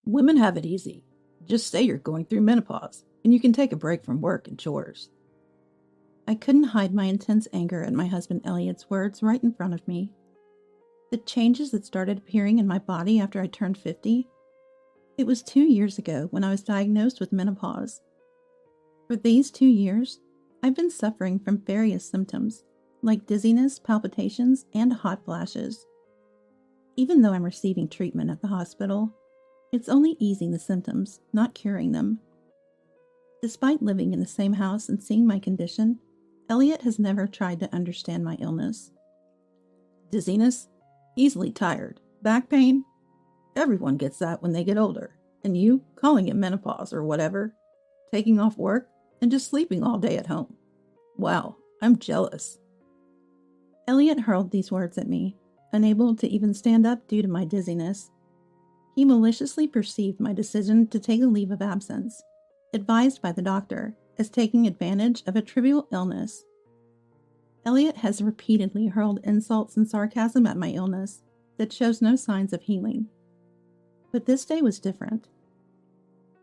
Women have it easy. Just say you're going through menopause, and you can take a break from work and chores. I couldn't hide my intense anger at my husband Elliot's words right in front of me. The changes that started appearing in my body after I turned 50. It was 2 years ago when I was diagnosed with menopause. For these 2 years, I've been suffering from various symptoms, like dizziness, palpitations, and hot flashes. Even though I'm receiving treatment at the hospital, it's only easing the symptoms, not curing them. Despite living in the same house and seeing my condition, Elliot has never tried to understand my illness. Dizziness? Easily tired. Back pain? Everyone gets that when they get older. And you, calling it menopause or whatever, taking off work, and just sleeping all day at home. Wow, I'm jealous. Elliot hurled these words at me, unable to even stand up due to my dizziness. He maliciously perceived my decision to take a leave of absence, advised by the doctor, as taking advantage of a trivial illness. Elliot has repeatedly hurled insults and sarcasm at my illness that shows no signs of healing. But this day was different.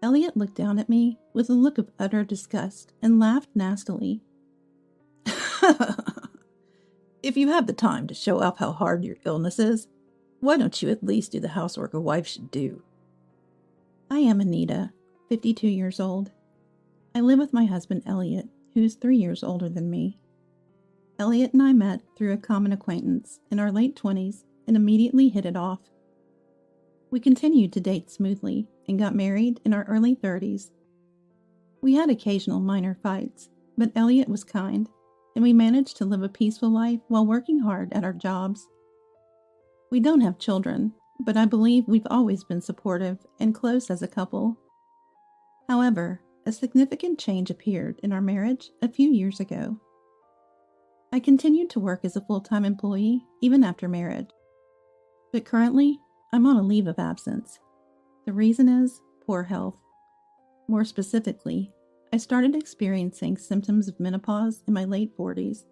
Elliot looked down at me with a look of utter disgust and laughed nastily. If you have the time to show off how hard your illness is, why don't you at least do the housework a wife should do? I am Anita, 52 years old. I live with my husband Elliot, who's 3 years older than me. Elliot and I met through a common acquaintance in our late 20s and immediately hit it off. We continued to date smoothly and got married in our early 30s. We had occasional minor fights, but Elliot was kind, and we managed to live a peaceful life while working hard at our jobs. We don't have children, but I believe we've always been supportive and close as a couple. However, a significant change appeared in our marriage a few years ago. I continued to work as a full-time employee even after marriage, but currently I'm on a leave of absence. The reason is poor health. More specifically, I started experiencing symptoms of menopause in my late 40s,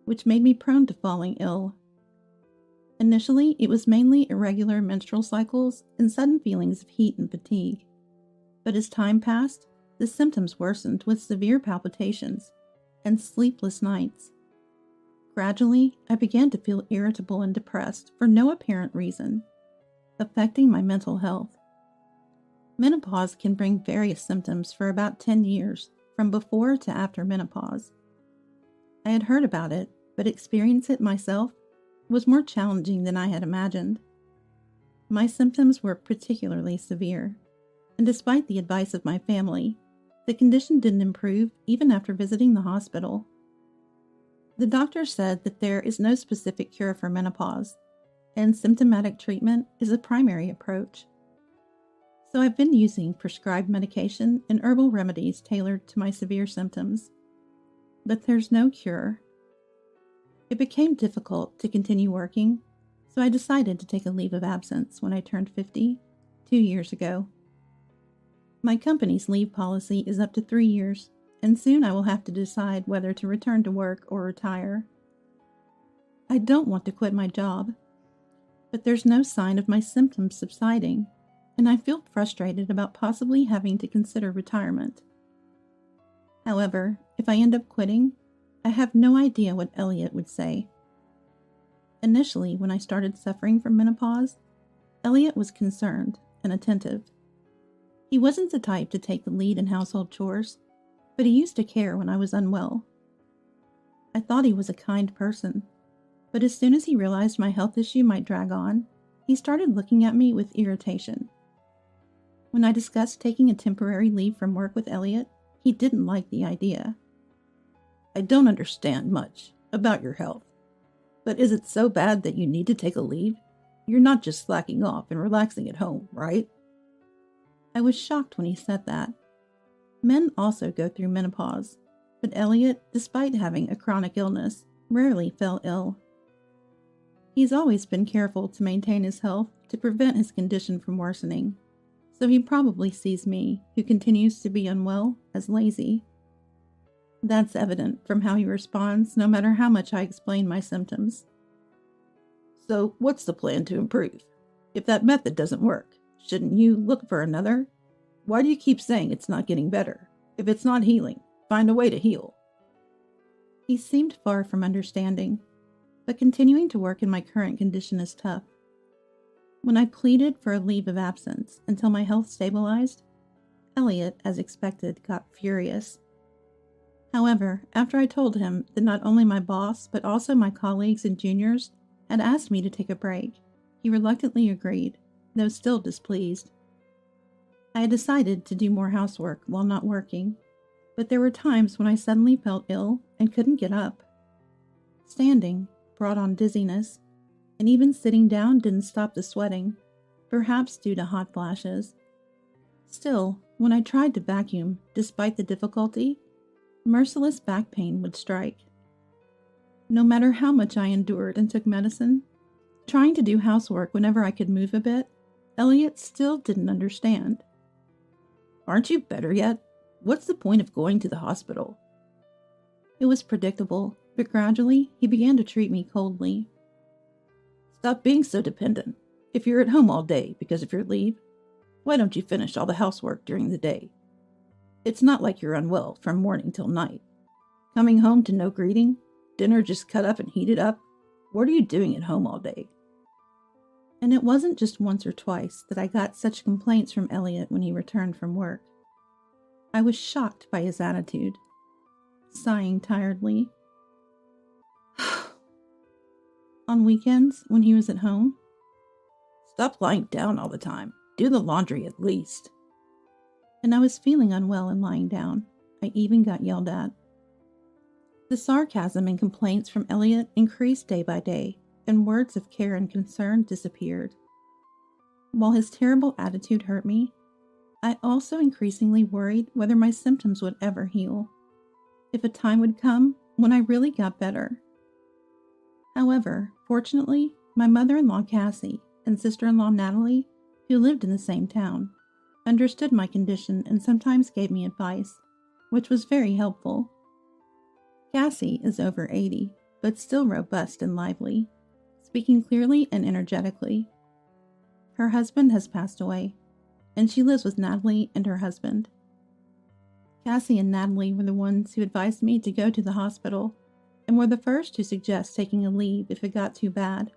which made me prone to falling ill. Initially, it was mainly irregular menstrual cycles and sudden feelings of heat and fatigue. But as time passed, the symptoms worsened with severe palpitations and sleepless nights. Gradually, I began to feel irritable and depressed for no apparent reason, affecting my mental health. Menopause can bring various symptoms for about 10 years, from before to after menopause. I had heard about it, but experience it myself was more challenging than I had imagined. My symptoms were particularly severe, and despite the advice of my family, the condition didn't improve even after visiting the hospital. The doctor said that there is no specific cure for menopause, and symptomatic treatment is a primary approach. So I've been using prescribed medication and herbal remedies tailored to my severe symptoms. But there's no cure. It became difficult to continue working, so I decided to take a leave of absence when I turned 50, 2 years ago. My company's leave policy is up to 3 years, and soon I will have to decide whether to return to work or retire. I don't want to quit my job, but there's no sign of my symptoms subsiding, and I feel frustrated about possibly having to consider retirement. However, if I end up quitting, I have no idea what Elliot would say. Initially, when I started suffering from menopause, Elliot was concerned and attentive. He wasn't the type to take the lead in household chores, but he used to care when I was unwell. I thought he was a kind person, but as soon as he realized my health issue might drag on, he started looking at me with irritation. When I discussed taking a temporary leave from work with Elliot, he didn't like the idea. I don't understand much about your health, but is it so bad that you need to take a leave? You're not just slacking off and relaxing at home, right? I was shocked when he said that. Men also go through menopause, but Elliot, despite having a chronic illness, rarely fell ill. He's always been careful to maintain his health to prevent his condition from worsening, so he probably sees me, who continues to be unwell, as lazy. That's evident from how he responds no matter how much I explain my symptoms. So what's the plan to improve? If that method doesn't work, Shouldn't you look for another? Why do you keep saying it's not getting better? If it's not healing, find a way to heal. He seemed far from understanding, but continuing to work in my current condition is tough. When I pleaded for a leave of absence until my health stabilized, Elliot, as expected, got furious. However, after I told him that not only my boss, but also my colleagues and juniors had asked me to take a break, he reluctantly agreed, though still displeased. I had decided to do more housework while not working, but there were times when I suddenly felt ill and couldn't get up. Standing brought on dizziness, and even sitting down didn't stop the sweating, perhaps due to hot flashes. Still, when I tried to vacuum, despite the difficulty, merciless back pain would strike. No matter how much I endured and took medicine, trying to do housework whenever I could move a bit, Elliot still didn't understand. Aren't you better yet? What's the point of going to the hospital? It was predictable, but gradually he began to treat me coldly. Stop being so dependent. If you're at home all day because of your leave, why don't you finish all the housework during the day? It's not like you're unwell from morning till night. Coming home to no greeting, dinner just cut up and heated up. What are you doing at home all day? And it wasn't just once or twice that I got such complaints from Elliot when he returned from work. I was shocked by his attitude, sighing tiredly. On weekends, when he was at home, stop lying down all the time. Do the laundry at least. And I was feeling unwell and lying down. I even got yelled at. The sarcasm and complaints from Elliot increased day by day, and words of care and concern disappeared. While his terrible attitude hurt me, I also increasingly worried whether my symptoms would ever heal, if a time would come when I really got better. However, fortunately, my mother-in-law Cassie and sister-in-law Natalie, who lived in the same town, understood my condition and sometimes gave me advice, which was very helpful. Cassie is over 80, but still robust and lively, speaking clearly and energetically. Her husband has passed away, and she lives with Natalie and her husband. Cassie and Natalie were the ones who advised me to go to the hospital and were the first to suggest taking a leave if it got too bad.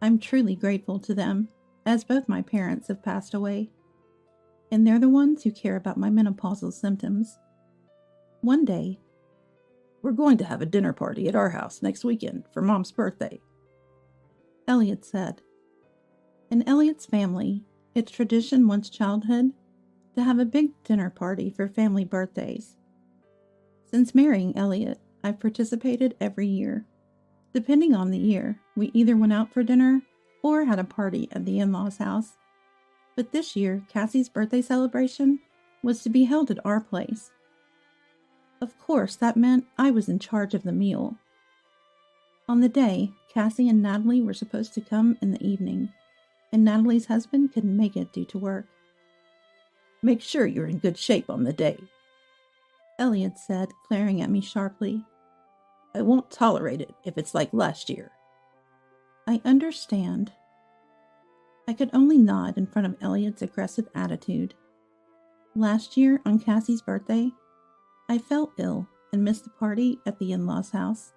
I'm truly grateful to them, as both my parents have passed away, and they're the ones who care about my menopausal symptoms. One day, we're going to have a dinner party at our house next weekend for Mom's birthday, Elliot said. In Elliot's family, it's tradition once childhood to have a big dinner party for family birthdays. Since marrying Elliot, I've participated every year. Depending on the year, we either went out for dinner or had a party at the in-laws' house. But this year, Cassie's birthday celebration was to be held at our place. Of course, that meant I was in charge of the meal. On the day, Cassie and Natalie were supposed to come in the evening, and Natalie's husband couldn't make it due to work. Make sure you're in good shape on the day, Elliot said, glaring at me sharply. I won't tolerate it if it's like last year. I understand. I could only nod in front of Elliot's aggressive attitude. Last year, on Cassie's birthday, I felt ill and missed the party at the in-laws' house.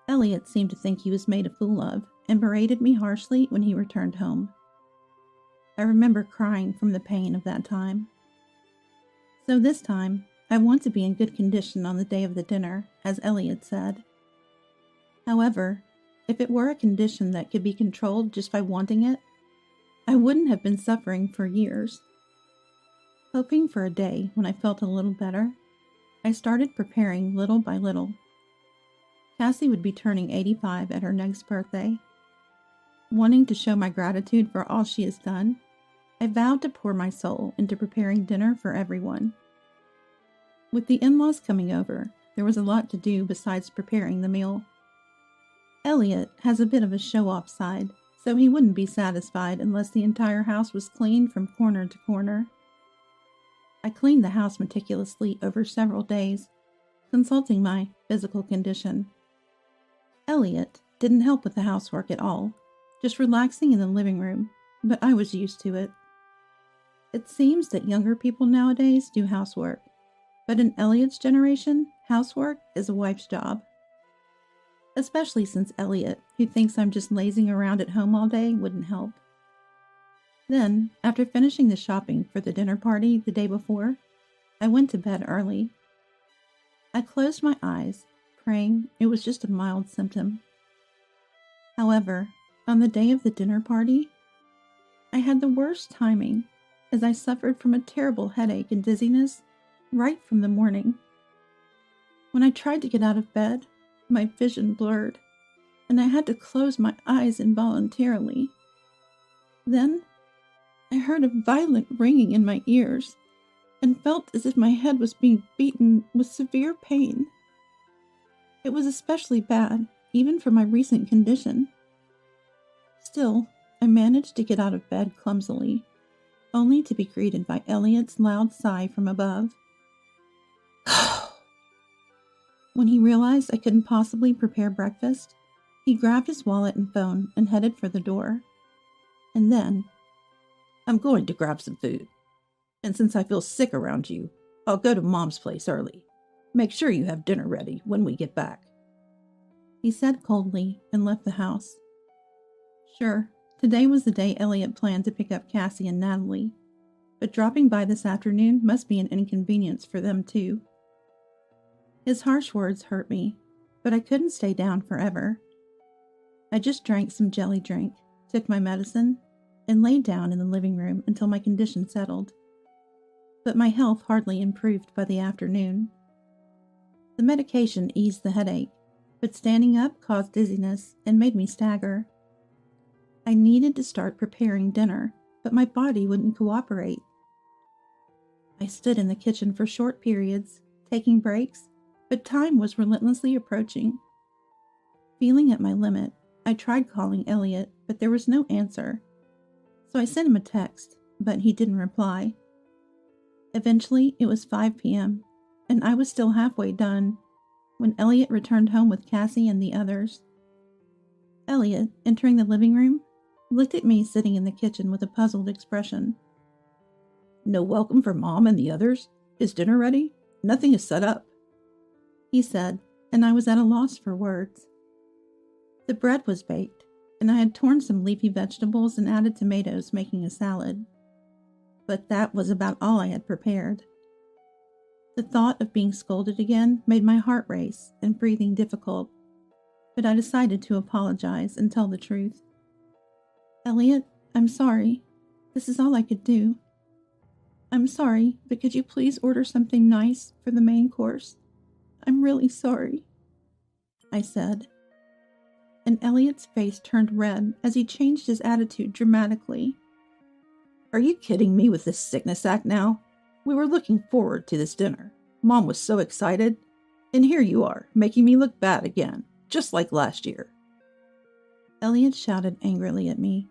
Elliot seemed to think he was made a fool of and berated me harshly when he returned home. I remember crying from the pain of that time. So this time, I want to be in good condition on the day of the dinner, as Elliot said. However, if it were a condition that could be controlled just by wanting it, I wouldn't have been suffering for years. Hoping for a day when I felt a little better, I started preparing little by little. Cassie would be turning 85 at her next birthday. Wanting to show my gratitude for all she has done, I vowed to pour my soul into preparing dinner for everyone. With the in-laws coming over, there was a lot to do besides preparing the meal. Elliot has a bit of a show-off side, so he wouldn't be satisfied unless the entire house was cleaned from corner to corner. I cleaned the house meticulously over several days, consulting my physical condition. Elliot didn't help with the housework at all, just relaxing in the living room, but I was used to it. It seems that younger people nowadays do housework, but in Elliot's generation, housework is a wife's job. Especially since Elliot, who thinks I'm just lazing around at home all day, wouldn't help. Then, after finishing the shopping for the dinner party the day before, I went to bed early. I closed my eyes, praying it was just a mild symptom. However, on the day of the dinner party, I had the worst timing as I suffered from a terrible headache and dizziness right from the morning. When I tried to get out of bed, my vision blurred, and I had to close my eyes involuntarily. Then, I heard a violent ringing in my ears and felt as if my head was being beaten with severe pain. It was especially bad, even for my recent condition. Still, I managed to get out of bed clumsily, only to be greeted by Elliot's loud sigh from above. When he realized I couldn't possibly prepare breakfast, he grabbed his wallet and phone and headed for the door. And then, I'm going to grab some food. And since I feel sick around you, I'll go to Mom's place early. Make sure you have dinner ready when we get back. He said coldly and left the house. Sure, today was the day Elliot planned to pick up Cassie and Natalie, but dropping by this afternoon must be an inconvenience for them too. His harsh words hurt me, but I couldn't stay down forever. I just drank some jelly drink, took my medicine, and laid down in the living room until my condition settled. But my health hardly improved by the afternoon. The medication eased the headache, but standing up caused dizziness and made me stagger. I needed to start preparing dinner, but my body wouldn't cooperate. I stood in the kitchen for short periods, taking breaks, but time was relentlessly approaching. Feeling at my limit, I tried calling Elliot, but there was no answer. So I sent him a text, but he didn't reply. Eventually, it was 5 p.m., and I was still halfway done when Elliot returned home with Cassie and the others. Elliot, entering the living room, looked at me sitting in the kitchen with a puzzled expression. No welcome for Mom and the others? Is dinner ready? Nothing is set up, he said, and I was at a loss for words. The bread was baked, and I had torn some leafy vegetables and added tomatoes, making a salad. But that was about all I had prepared. The thought of being scolded again made my heart race and breathing difficult, but I decided to apologize and tell the truth. Elliot, I'm sorry. This is all I could do. I'm sorry, but could you please order something nice for the main course? I'm really sorry, I said. And Elliot's face turned red as he changed his attitude dramatically. Are you kidding me with this sickness act now? We were looking forward to this dinner. Mom was so excited. And here you are, making me look bad again, just like last year. Elliot shouted angrily at me.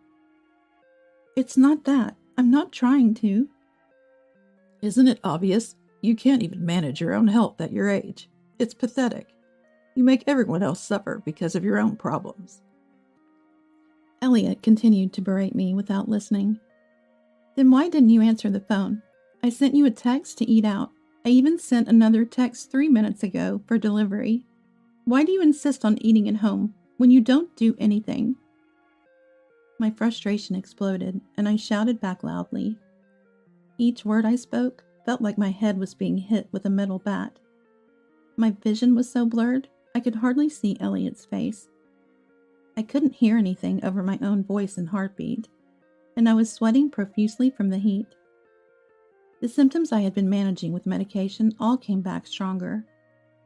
It's not that. I'm not trying to. Isn't it obvious? You can't even manage your own health at your age. It's pathetic. You make everyone else suffer because of your own problems. Elliot continued to berate me without listening. Then why didn't you answer the phone? I sent you a text to eat out. I even sent another text 3 minutes ago for delivery. Why do you insist on eating at home when you don't do anything? My frustration exploded, and I shouted back loudly. Each word I spoke felt like my head was being hit with a metal bat. My vision was so blurred, I could hardly see Elliot's face. I couldn't hear anything over my own voice and heartbeat, and I was sweating profusely from the heat. The symptoms I had been managing with medication all came back stronger,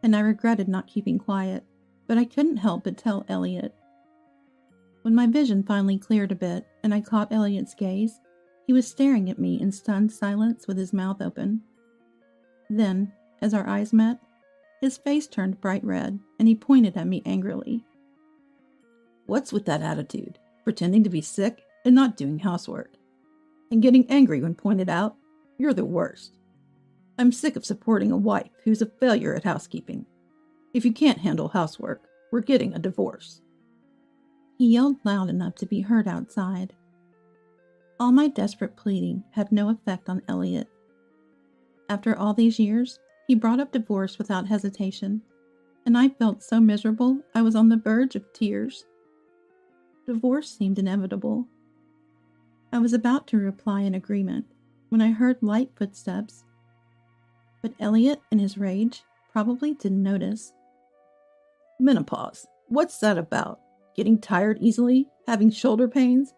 and I regretted not keeping quiet, but I couldn't help but tell Elliot. When my vision finally cleared a bit and I caught Elliot's gaze, he was staring at me in stunned silence with his mouth open. Then, as our eyes met, his face turned bright red and he pointed at me angrily. What's with that attitude? Pretending to be sick and not doing housework? And getting angry when pointed out? You're the worst. I'm sick of supporting a wife who's a failure at housekeeping. If you can't handle housework, we're getting a divorce. He yelled loud enough to be heard outside. All my desperate pleading had no effect on Elliot. After all these years, he brought up divorce without hesitation, and I felt so miserable I was on the verge of tears. Divorce seemed inevitable. I was about to reply in agreement when I heard light footsteps, but Elliot, in his rage, probably didn't notice. Menopause. What's that about? Getting tired easily? Having shoulder pains?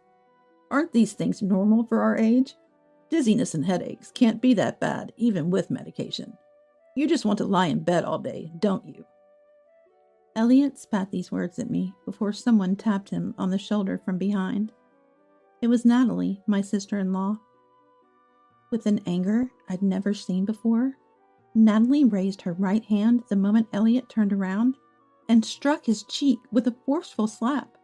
Aren't these things normal for our age? Dizziness and headaches can't be that bad, even with medication. You just want to lie in bed all day, don't you? Elliot spat these words at me before someone tapped him on the shoulder from behind. It was Natalie, my sister-in-law. With an anger I'd never seen before, Natalie raised her right hand the moment Elliot turned around and struck his cheek with a forceful slap.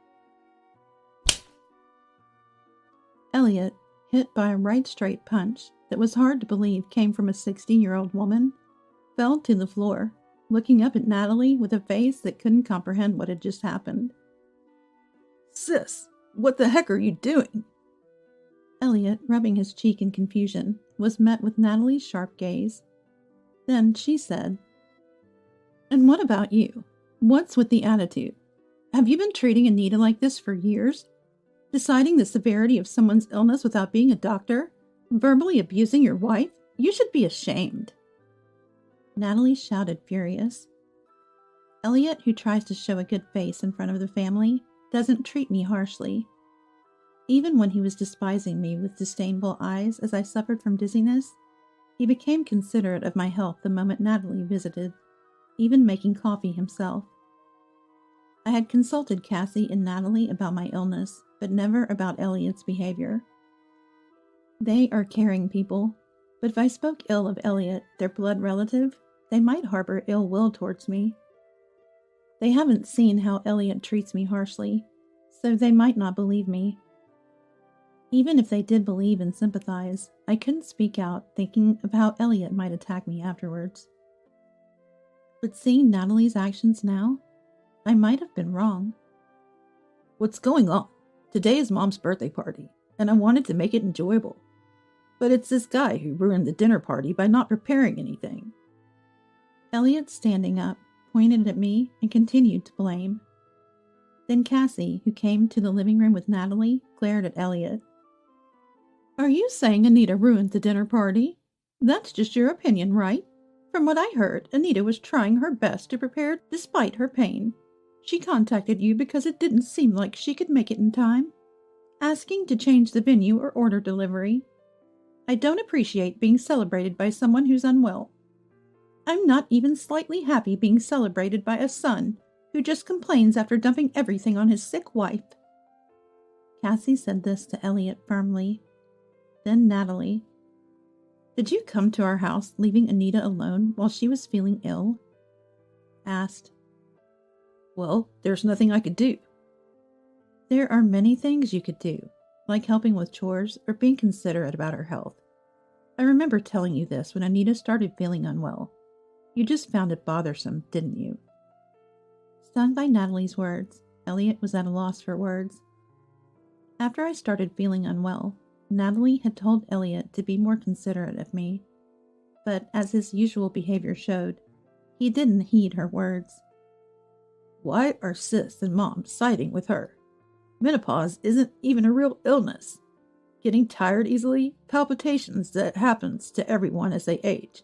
Elliot, hit by a right straight punch that was hard to believe came from a 60-year-old woman, fell to the floor, looking up at Natalie with a face that couldn't comprehend what had just happened. Sis, what the heck are you doing? Elliot, rubbing his cheek in confusion, was met with Natalie's sharp gaze. Then she said, And what about you? What's with the attitude? Have you been treating Anita like this for years? Deciding the severity of someone's illness without being a doctor? Verbally abusing your wife? You should be ashamed. Natalie shouted, furious. Elliot, who tries to show a good face in front of the family, doesn't treat me harshly. Even when he was despising me with disdainful eyes as I suffered from dizziness, he became considerate of my health the moment Natalie visited, even making coffee himself. I had consulted Cassie and Natalie about my illness, but never about Elliot's behavior. They are caring people, but if I spoke ill of Elliot, their blood relative, they might harbor ill will towards me. They haven't seen how Elliot treats me harshly, so they might not believe me. Even if they did believe and sympathize, I couldn't speak out thinking of how Elliot might attack me afterwards. But seeing Natalie's actions now, I might have been wrong. What's going on? Today is Mom's birthday party, and I wanted to make it enjoyable. But it's this guy who ruined the dinner party by not preparing anything. Elliot, standing up, pointed at me and continued to blame. Then Cassie, who came to the living room with Natalie, glared at Elliot. Are you saying Anita ruined the dinner party? That's just your opinion, right? From what I heard, Anita was trying her best to prepare despite her pain. She contacted you because it didn't seem like she could make it in time, asking to change the venue or order delivery. I don't appreciate being celebrated by someone who's unwell. I'm not even slightly happy being celebrated by a son who just complains after dumping everything on his sick wife. Cassie said this to Elliot firmly. Then Natalie. Did you come to our house leaving Anita alone while she was feeling ill? Asked. Well, there's nothing I could do. There are many things you could do, like helping with chores or being considerate about her health. I remember telling you this when Anita started feeling unwell. You just found it bothersome, didn't you? Stung by Natalie's words, Elliot was at a loss for words. After I started feeling unwell, Natalie had told Elliot to be more considerate of me, but as his usual behavior showed, he didn't heed her words. Why are Sis and Mom siding with her? Menopause isn't even a real illness. Getting tired easily, palpitations that happens to everyone as they age.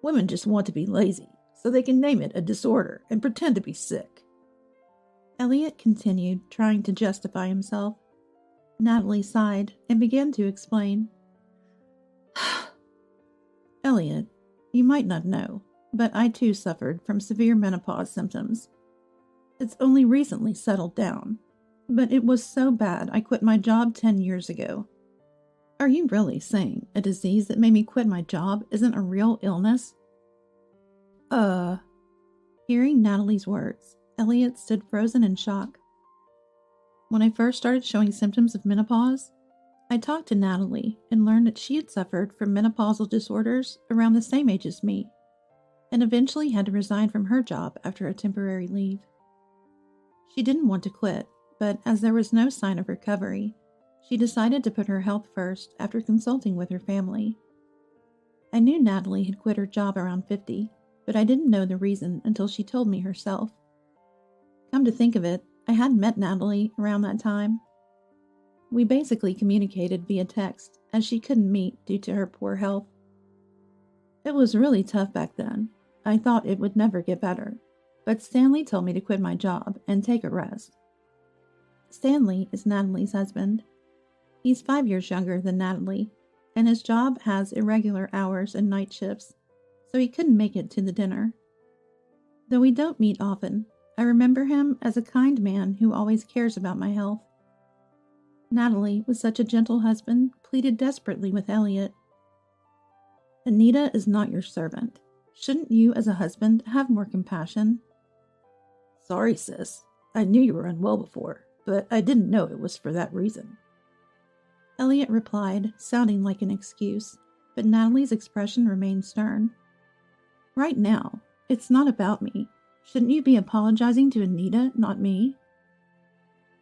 Women just want to be lazy, so they can name it a disorder and pretend to be sick. Elliot continued, trying to justify himself. Natalie sighed and began to explain. Elliot, you might not know, but I too suffered from severe menopause symptoms. It's only recently settled down, but it was so bad I quit my job 10 years ago. Are you really saying a disease that made me quit my job isn't a real illness? Hearing Natalie's words, Elliot stood frozen in shock. When I first started showing symptoms of menopause, I talked to Natalie and learned that she had suffered from menopausal disorders around the same age as me, and eventually had to resign from her job after a temporary leave. She didn't want to quit, but as there was no sign of recovery, She decided to put her health first after consulting with her family. I knew Natalie had quit her job around 50, but I didn't know the reason until she told me herself. Come to think of it, I hadn't met Natalie around that time. We basically communicated via text, as she couldn't meet due to her poor health. It was really tough back then. I thought it would never get better, but Stanley told me to quit my job and take a rest. Stanley is Natalie's husband. He's 5 years younger than Natalie, and his job has irregular hours and night shifts, so he couldn't make it to the dinner. Though we don't meet often, I remember him as a kind man who always cares about my health. Natalie, with such a gentle husband, pleaded desperately with Elliot. Anita is not your servant. Shouldn't you, as a husband, have more compassion? Sorry, sis. I knew you were unwell before, but I didn't know it was for that reason. Elliot replied, sounding like an excuse, but Natalie's expression remained stern. Right now, it's not about me. Shouldn't you be apologizing to Anita, not me?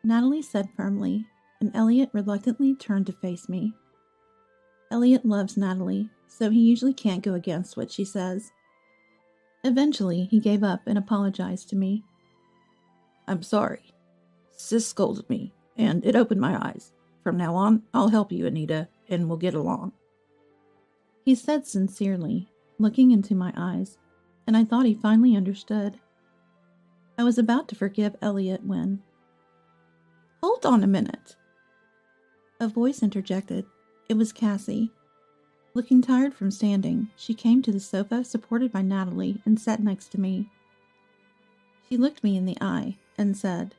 Natalie said firmly, and Elliot reluctantly turned to face me. Elliot loves Natalie, so he usually can't go against what she says. Eventually, he gave up and apologized to me. I'm sorry. Sis scolded me, and it opened my eyes. From now on, I'll help you, Anita, and we'll get along. He said sincerely, looking into my eyes, and I thought he finally understood. I was about to forgive Elliot when... Hold on a minute. A voice interjected. It was Cassie. Looking tired from standing, she came to the sofa supported by Natalie and sat next to me. She looked me in the eye and said,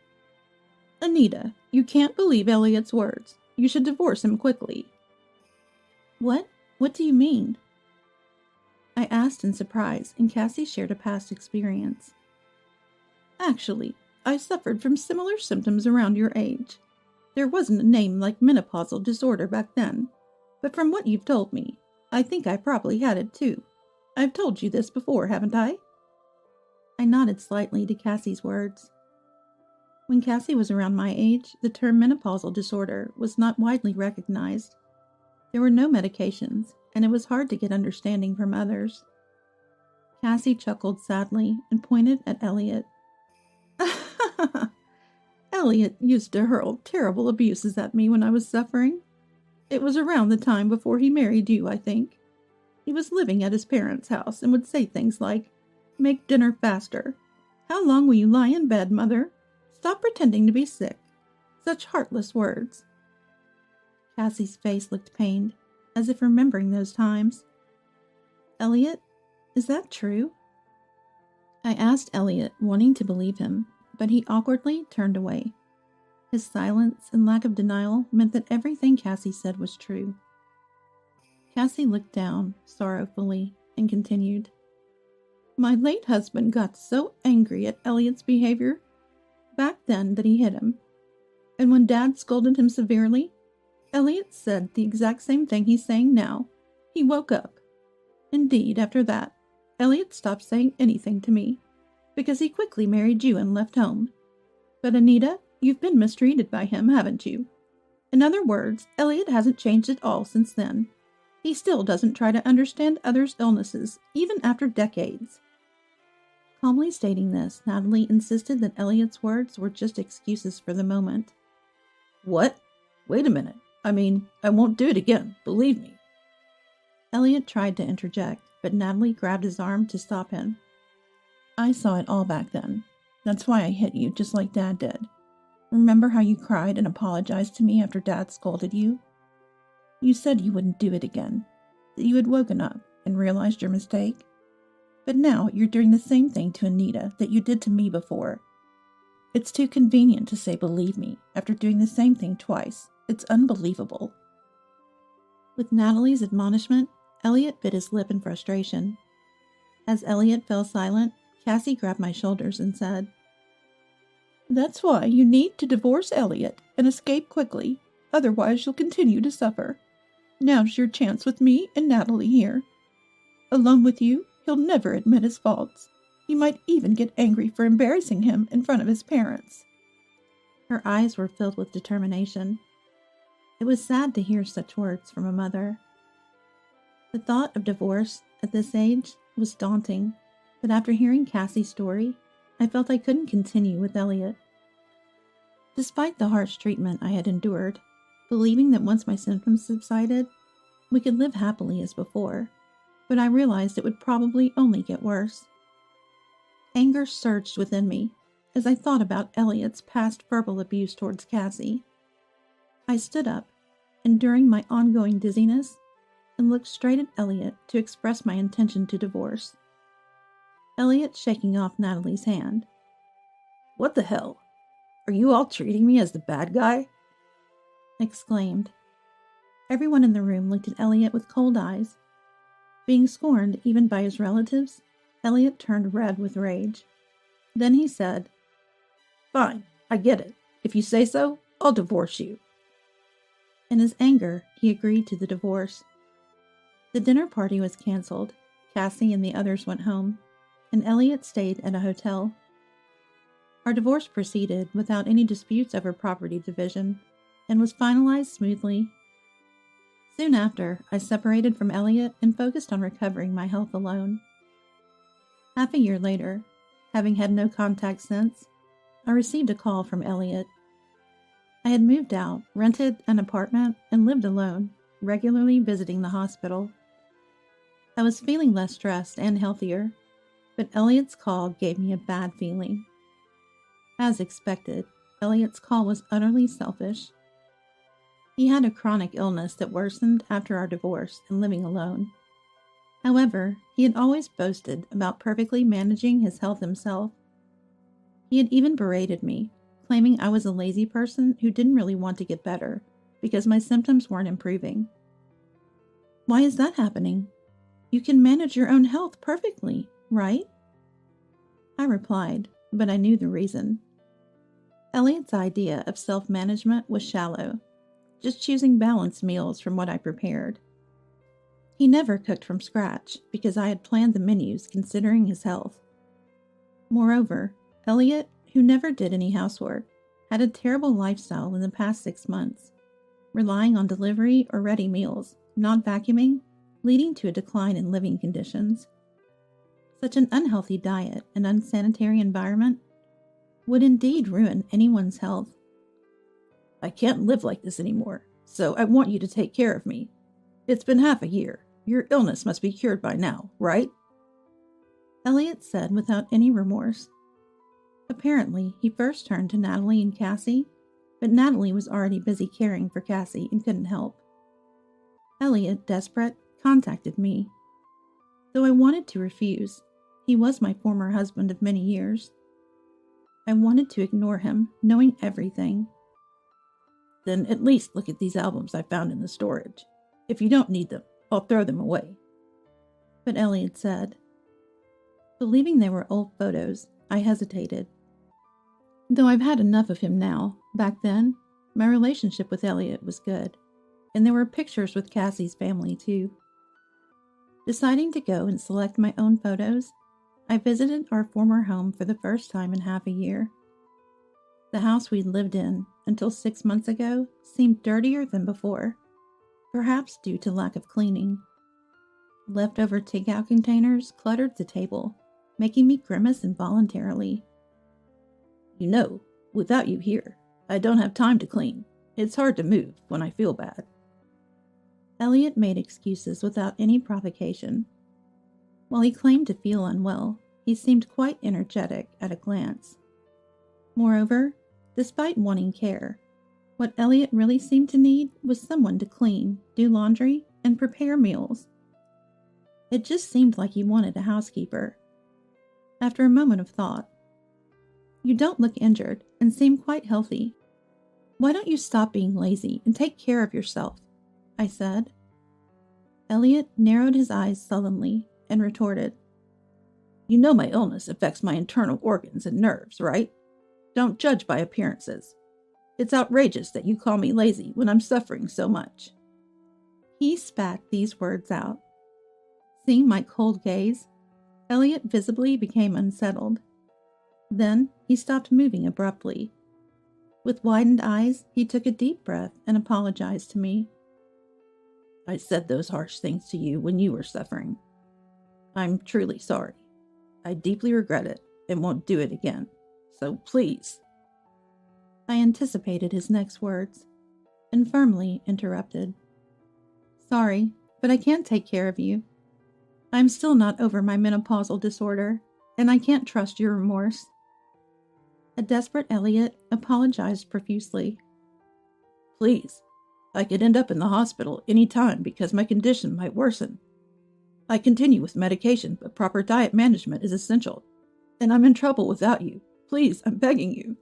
Anita, you can't believe Elliot's words. You should divorce him quickly. What? What do you mean? I asked in surprise, and Cassie shared a past experience. Actually, I suffered from similar symptoms around your age. There wasn't a name like menopausal disorder back then, but from what you've told me, I think I probably had it too. I've told you this before, haven't I? I nodded slightly to Cassie's words. When Cassie was around my age, the term menopausal disorder was not widely recognized. There were no medications, and it was hard to get understanding from others. Cassie chuckled sadly and pointed at Elliot. Elliot used to hurl terrible abuses at me when I was suffering. It was around the time before he married you, I think. He was living at his parents' house and would say things like, "Make dinner faster. How long will you lie in bed, mother? Stop pretending to be sick." Such heartless words. Cassie's face looked pained, as if remembering those times. Elliot, is that true? I asked Elliot, wanting to believe him, but he awkwardly turned away. His silence and lack of denial meant that everything Cassie said was true. Cassie looked down sorrowfully and continued, My late husband got so angry at Elliot's behavior back then that he hit him. And when Dad scolded him severely, Elliot said the exact same thing he's saying now. He woke up. Indeed, after that, Elliot stopped saying anything to me, because he quickly married you and left home. But Anita, you've been mistreated by him, haven't you? In other words, Elliot hasn't changed at all since then. He still doesn't try to understand others' illnesses, even after decades. Calmly stating this, Natalie insisted that Elliot's words were just excuses for the moment. What? Wait a minute. I won't do it again, believe me. Elliot tried to interject, but Natalie grabbed his arm to stop him. I saw it all back then. That's why I hit you, just like Dad did. Remember how you cried and apologized to me after Dad scolded you? You said you wouldn't do it again, that you had woken up and realized your mistake. But now you're doing the same thing to Anita that you did to me before. It's too convenient to say believe me after doing the same thing twice. It's unbelievable. With Natalie's admonishment, Elliot bit his lip in frustration. As Elliot fell silent, Cassie grabbed my shoulders and said, That's why you need to divorce Elliot and escape quickly, otherwise you'll continue to suffer. Now's your chance with me and Natalie here. Alone with you, he'll never admit his faults. You might even get angry for embarrassing him in front of his parents. Her eyes were filled with determination. It was sad to hear such words from a mother. The thought of divorce at this age was daunting, but after hearing Cassie's story, I felt I couldn't continue with Elliot. Despite the harsh treatment I had endured, believing that once my symptoms subsided, we could live happily as before, but I realized it would probably only get worse. Anger surged within me as I thought about Elliot's past verbal abuse towards Cassie. I stood up, enduring my ongoing dizziness, and looked straight at Elliot to express my intention to divorce. Elliot shaking off Natalie's hand. "What the hell? Are you all treating me as the bad guy?" exclaimed. Everyone in the room looked at Elliot with cold eyes. Being scorned even by his relatives, Elliot turned red with rage. Then he said, "Fine, I get it. If you say so, I'll divorce you." In his anger, he agreed to the divorce. The dinner party was canceled. Cassie and the others went home, and Elliot stayed at a hotel. Our divorce proceeded without any disputes over property division, and was finalized smoothly. Soon after, I separated from Elliot and focused on recovering my health alone. Half a year later, having had no contact since, I received a call from Elliot. I had moved out, rented an apartment, and lived alone, regularly visiting the hospital. I was feeling less stressed and healthier, but Elliot's call gave me a bad feeling. As expected, Elliot's call was utterly selfish. He had a chronic illness that worsened after our divorce and living alone. However, he had always boasted about perfectly managing his health himself. He had even berated me, claiming I was a lazy person who didn't really want to get better because my symptoms weren't improving. "Why is that happening? You can manage your own health perfectly, right?" I replied, but I knew the reason. Elliot's idea of self-management was shallow, just choosing balanced meals from what I prepared. He never cooked from scratch because I had planned the menus considering his health. Moreover, Elliot, who never did any housework, had a terrible lifestyle in the past 6 months, relying on delivery or ready meals, not vacuuming, leading to a decline in living conditions. Such an unhealthy diet and unsanitary environment would indeed ruin anyone's health. "I can't live like this anymore, so I want you to take care of me. It's been half a year. Your illness must be cured by now, right?" Elliot said without any remorse. Apparently, he first turned to Natalie and Cassie, but Natalie was already busy caring for Cassie and couldn't help. Elliot, desperate, contacted me. Though I wanted to refuse, he was my former husband of many years. I wanted to ignore him, knowing everything. "Then at least look at these albums I found in the storage. If you don't need them, I'll throw them away." But Elliot said. Believing they were old photos, I hesitated. Though I've had enough of him now, back then, my relationship with Elliot was good, and there were pictures with Cassie's family too. Deciding to go and select my own photos, I visited our former home for the first time in half a year. The house we'd lived in until 6 months ago seemed dirtier than before, perhaps due to lack of cleaning. Leftover takeout containers cluttered the table, making me grimace involuntarily. "You know, without you here, I don't have time to clean. It's hard to move when I feel bad." Elliot made excuses without any provocation. While he claimed to feel unwell, he seemed quite energetic at a glance. Moreover, despite wanting care, what Elliot really seemed to need was someone to clean, do laundry, and prepare meals. It just seemed like he wanted a housekeeper. After a moment of thought, "You don't look injured and seem quite healthy. Why don't you stop being lazy and take care of yourself?" I said. Elliot narrowed his eyes sullenly and retorted, "You know my illness affects my internal organs and nerves, right? Don't judge by appearances. It's outrageous that you call me lazy when I'm suffering so much." He spat these words out. Seeing my cold gaze, Elliot visibly became unsettled. Then he stopped moving abruptly. With widened eyes, he took a deep breath and apologized to me. I said those harsh things to you when you were suffering. I'm truly sorry. I deeply regret it and won't do it again. So please. I anticipated his next words and firmly interrupted. Sorry, but I can't take care of you. I'm still not over my menopausal disorder, and I can't trust your remorse. A desperate Elliot apologized profusely. Please, I could end up in the hospital any time because my condition might worsen. I continue with medication, but proper diet management is essential, and I'm in trouble without you. Please, I'm begging you.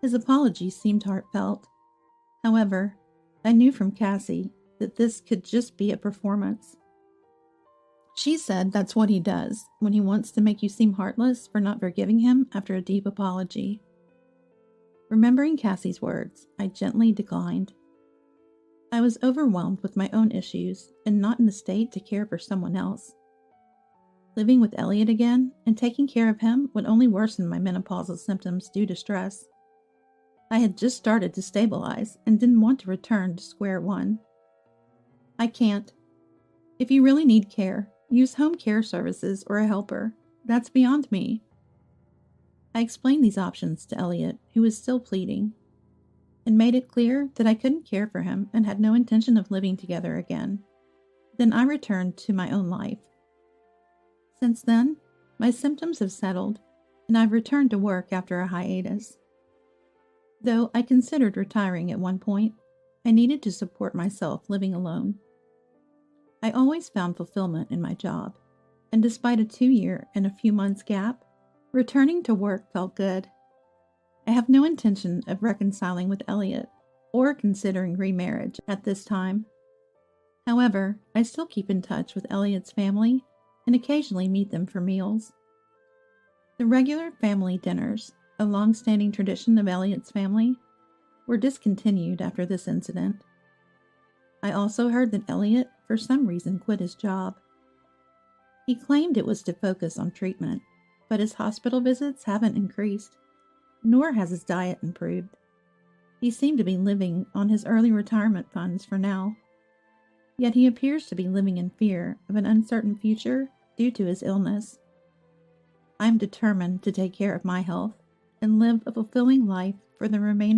His apology seemed heartfelt. However, I knew from Cassie that this could just be a performance. She said that's what he does when he wants to make you seem heartless for not forgiving him after a deep apology. Remembering Cassie's words, I gently declined. I was overwhelmed with my own issues and not in a state to care for someone else. Living with Elliot again and taking care of him would only worsen my menopausal symptoms due to stress. I had just started to stabilize and didn't want to return to square one. I can't. If you really need care, use home care services or a helper. That's beyond me. I explained these options to Elliot, who was still pleading, and made it clear that I couldn't care for him and had no intention of living together again. Then I returned to my own life. Since then, my symptoms have settled, and I've returned to work after a hiatus. Though I considered retiring at one point, I needed to support myself living alone. I always found fulfillment in my job, and despite a 2-year and a few months gap, returning to work felt good. I have no intention of reconciling with Elliot or considering remarriage at this time. However, I still keep in touch with Elliot's family and occasionally meet them for meals. The regular family dinners, a long-standing tradition of Elliot's family, were discontinued after this incident. I also heard that Elliot, for some reason, quit his job. He claimed it was to focus on treatment, but his hospital visits haven't increased, nor has his diet improved. He seemed to be living on his early retirement funds for now. Yet he appears to be living in fear of an uncertain future due to his illness. I am determined to take care of my health and live a fulfilling life for the remainder